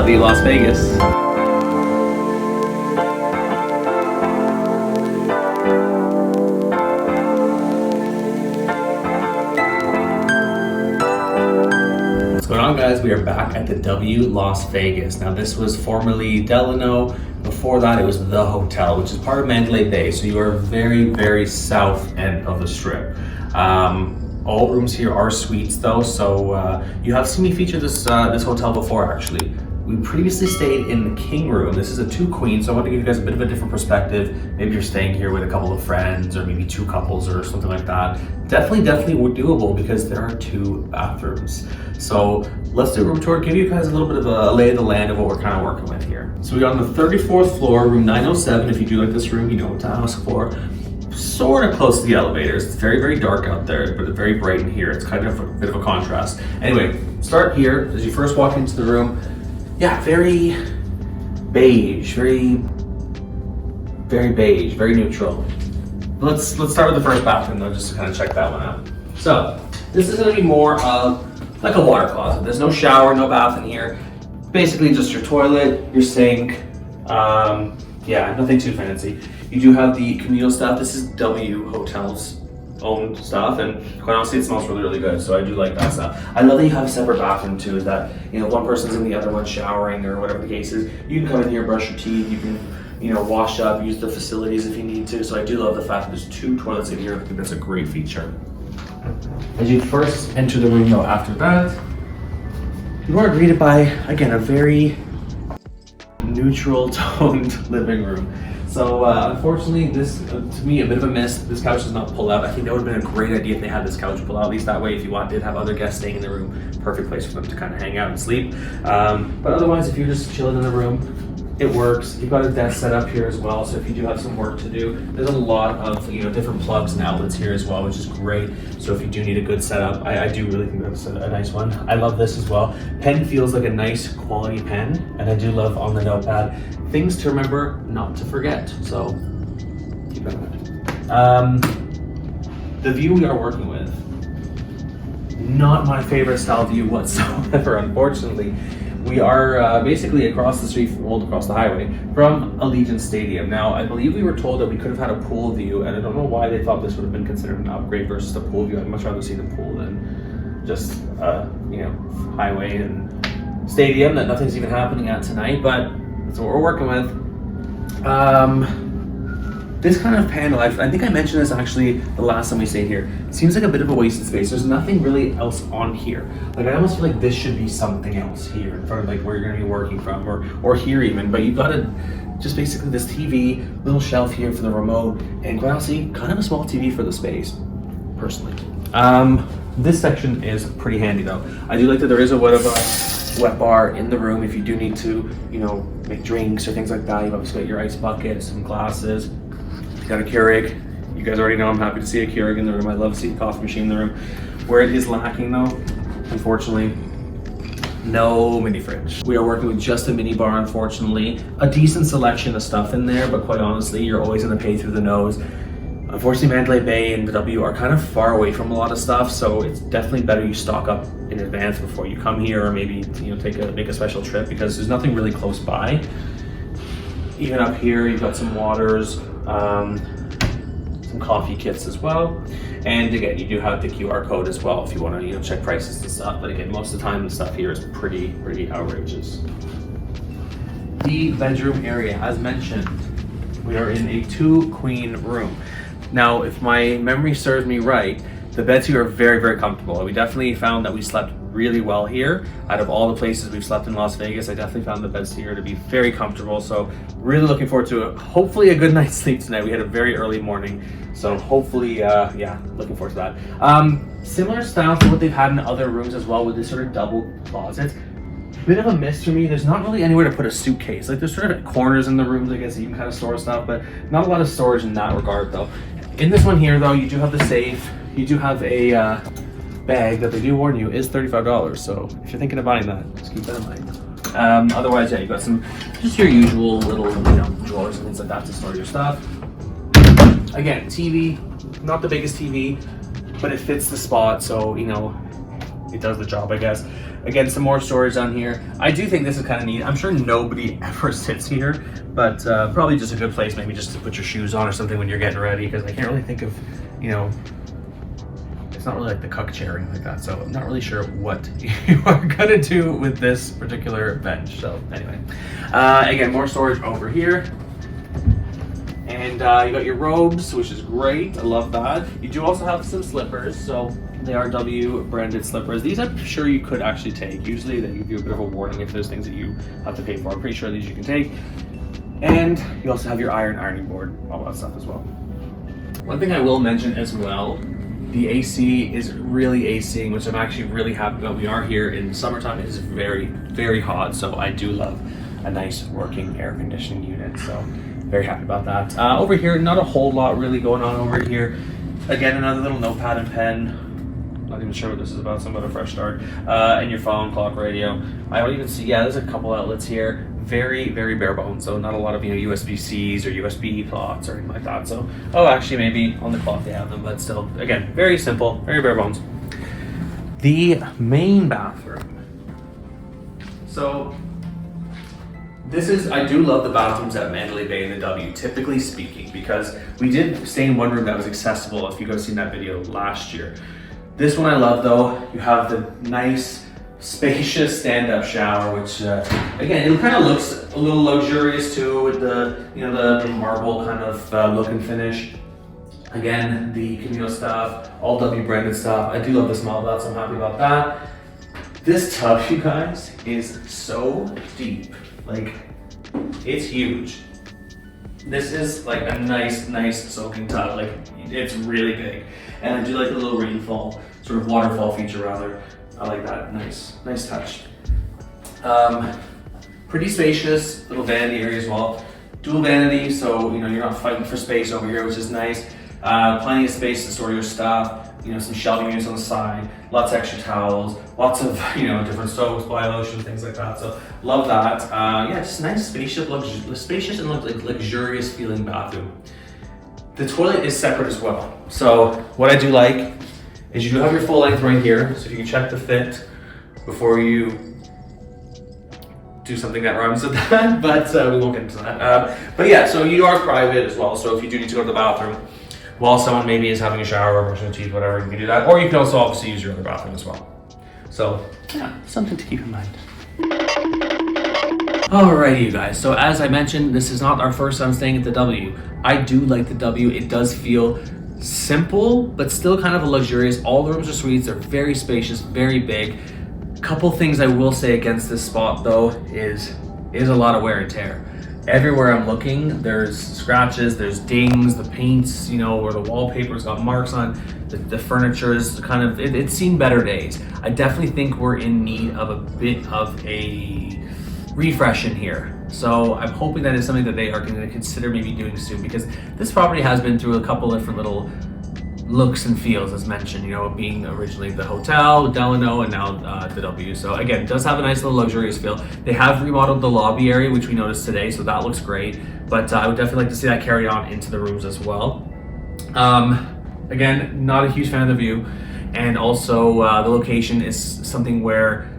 W Las Vegas. What's going on, guys? We are back at the W Las Vegas. Now, this was formerly Delano. Before that, it was The Hotel, which is part of Mandalay Bay. So you are very, very south end of the strip. All rooms here are suites though, so you have seen me feature this hotel before actually. We previously stayed in the king room. This is a 2 queen, so I want to give you guys a bit of a different perspective. Maybe you're staying here with a couple of friends or maybe 2 couples or something like that. Definitely doable because there are 2 bathrooms. So let's do a room tour, give you guys a little bit of a lay of the land of what we're kind of working with here. So we're on the 34th floor, room 907. If you do like this room, you know what to ask for. Sort of close to the elevators. It's very, very dark out there, but it's very bright in here. It's kind of a bit of a contrast. Anyway, start here. As you first walk into the room, yeah, very beige, very beige, very neutral. Let's start with the first bathroom though, just to kind of check that one out. So this is going to be more of like a water closet. There's no shower, no bath in here. Basically just your toilet, your sink. Yeah, nothing too fancy. You do have the communal stuff. This is W Hotel's own stuff, and quite honestly, it smells really, really good. So I do like that stuff. I love that you have a separate bathroom too. That one person's in the other one showering or whatever the case is. You can come in here, brush your teeth. You can wash up, use the facilities if you need to. So I do love the fact that there's 2 toilets in here. I think that's a great feature. As you first enter the room, though, after that, you are greeted by again a very neutral toned living room. So unfortunately, this to me a bit of a miss. This couch does not pull out. I think that would have been a great idea if they had this couch pull out. At least that way, if you did have other guests staying in the room, perfect place for them to kind of hang out and sleep. But otherwise, if you're just chilling in the room, it works. You've got a desk set up here as well, so if you do have some work to do, there's a lot of different plugs and outlets here as well, which is great. So if you do need a good setup, I do really think that's a nice one. I love this as well. Pen feels like a nice quality pen, and I do love on the notepad things to remember, not to forget. So keep that in mind. The view we are working with, not my favorite style view whatsoever, unfortunately. We are basically across the street, across the highway from Allegiant Stadium. Now, I believe we were told that we could have had a pool view, and I don't know why they thought this would have been considered an upgrade versus the pool view. I'd much rather see the pool than just, highway and stadium that nothing's even happening at tonight, but that's what we're working with. This kind of panel, I think I mentioned this actually the last time we stayed here. It seems like a bit of a wasted space. There's nothing really else on here. Like I almost feel like this should be something else here in front of like where you're gonna be working from or here even, but you've got just basically this TV, little shelf here for the remote, and quite honestly, kind of a small TV for the space, personally. This section is pretty handy though. I do like that there is a wet bar in the room if you do need to, make drinks or things like that. You've obviously got your ice bucket, some glasses. Got a Keurig. You guys already know I'm happy to see a Keurig in the room. I love to see a coffee machine in the room. Where it is lacking though, unfortunately, no mini fridge. We are working with just a mini bar, unfortunately. A decent selection of stuff in there, but quite honestly, you're always gonna pay through the nose. Unfortunately, Mandalay Bay and the W are kind of far away from a lot of stuff, so it's definitely better you stock up in advance before you come here, or maybe make a special trip, because there's nothing really close by. Even up here, you've got some waters, some coffee kits as well, and again, you do have the QR code as well if you want to check prices and stuff. But again, most of the time, the stuff here is pretty outrageous. The bedroom area, as mentioned, we are in a 2-queen room. Now, if my memory serves me right, the beds here are very, very comfortable. We definitely found that we slept really well here. Out of all the places we've slept in Las Vegas, I definitely found the beds here to be very comfortable. So really looking forward to hopefully a good night's sleep tonight. We had a very early morning, so hopefully, looking forward to that. Similar style to what they've had in other rooms as well, with this sort of double closets. Bit of a miss for me. There's not really anywhere to put a suitcase. Like there's sort of corners in the rooms, I guess, that you can kind of store stuff, but not a lot of storage in that regard though. In this one here though, you do have the safe. You do have a bag that they do warn you is $35. So if you're thinking of buying that, just keep that in mind. Otherwise, yeah, you've got some, just your usual little, drawers and things like that to store your stuff. Again, TV, not the biggest TV, but it fits the spot. So, it does the job, I guess. Again, some more storage down here. I do think this is kind of neat. I'm sure nobody ever sits here, but probably just a good place maybe just to put your shoes on or something when you're getting ready, because I can't really think of, you know, it's not really like the cuck chair or anything like that, so I'm not really sure what you are gonna do with this particular bench. So anyway, again, more storage over here. And you got your robes, which is great. I love that. You do also have some slippers, so they are W branded slippers. These I'm sure you could actually take. Usually they give you a bit of a warning if there's things that you have to pay for. I'm pretty sure these you can take. And you also have your ironing board, all that stuff as well. One thing I will mention as well, the AC is really ACing, which I'm actually really happy about. We are here in summertime. It is very, very hot, so I do love a nice working air conditioning unit. So very happy about that. Over here, not a whole lot really going on over here. Again, another little notepad and pen. Not even sure what this is about, some other fresh start. And your phone, clock, radio. I don't even see, yeah, there's a couple outlets here. Very, very bare bones. So not a lot of, you know, USB-Cs or USB slots or anything like that. So, oh, actually maybe on the clock they have them, but still, again, very simple, very bare bones. The main bathroom. So, this is, I do love the bathrooms at Mandalay Bay and the W, typically speaking, because we did stay in one room that was accessible, if you guys seen that video last year. This one I love though. You have the nice, spacious stand-up shower, which again, it kind of looks a little luxurious too, with the, you know, the marble kind of look and finish. Again, the Camino stuff, all W branded stuff. I do love the smell of that, so I'm happy about that. This tub, you guys, is so deep. Like, it's huge. This is like a nice soaking tub. Like, it's really big. And I do like the little rainfall, sort of waterfall feature rather. I like that, nice touch. Pretty spacious, little vanity area as well. Dual vanity, so you know you're not fighting for space over here, which is nice. Plenty of space to store your stuff. You know, some shelving units on the side, lots of extra towels, lots of, you know, different soaps, body lotion, things like that. So love that. Yeah, just nice, spacious and luxurious feeling bathroom. The toilet is separate as well. So what I do like is you do have your full length right here, so you can check the fit before you do something that rhymes with that, but we won't get into that. But yeah, so you are private as well, so if you do need to go to the bathroom while someone maybe is having a shower or brushing their teeth, whatever, you can do that. Or you can also obviously use your other bathroom as well. So yeah, something to keep in mind. Alrighty, you guys, so as I mentioned, this is not our first time staying at the W. I do like the W. It does feel simple, but still kind of a luxurious. All the rooms are suites, they're very spacious, very big. Couple things I will say against this spot though is a lot of wear and tear. Everywhere I'm looking, there's scratches, there's dings, the paints, you know, or the wallpaper's got marks on, the furniture is kind of, it's seen better days. I definitely think we're in need of a bit of a refresh in here. So I'm hoping that is something that they are going to consider maybe doing soon, because this property has been through a couple different little looks and feels, as mentioned, you know, being originally the hotel, Delano, and now the W. So again, it does have a nice little luxurious feel. They have remodeled the lobby area, which we noticed today, so that looks great. But I would definitely like to see that carry on into the rooms as well. Again, not a huge fan of the view. And also the location is something where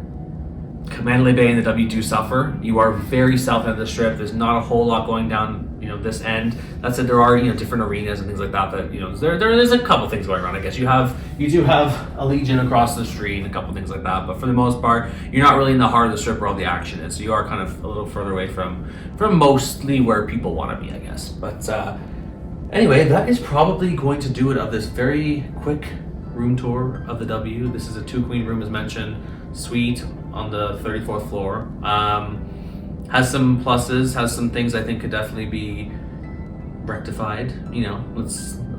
Mandalay Bay and the W do suffer. You are very south end of the strip. There's not a whole lot going down, you know, this end. That said, there are, you know, different arenas and things like that. That, you know, there's a couple things going on. I guess you do have Allegiant across the street and a couple things like that. But for the most part, you're not really in the heart of the strip where all the action is. So you are kind of a little further away from mostly where people want to be, I guess. But anyway, that is probably going to do it of this very quick room tour of the W. This is a 2-queen room, as mentioned, suite on the 34th floor. Has some pluses, has some things I think could definitely be rectified. You know,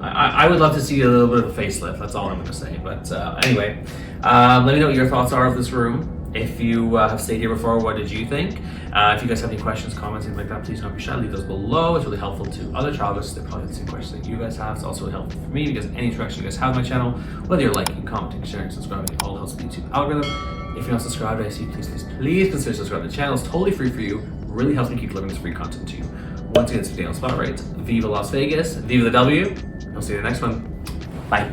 I would love to see a little bit of a facelift, that's all I'm gonna say. But anyway, let me know what your thoughts are of this room. If you have stayed here before, what did you think? If you guys have any questions, comments, anything like that, please don't be shy, leave those below. It's really helpful to other travelers. They're probably the same questions that you guys have. It's also really helpful for me because any interaction you guys have with my channel, whether you're liking, commenting, sharing, subscribing, it all helps the YouTube algorithm. If you're not subscribed, I see, please consider subscribing to the channel. It's totally free for you. Really helps me keep delivering this free content to you. Once again, it's Daniel Spotlight. Viva Las Vegas. Viva the W. I'll see you in the next one. Bye.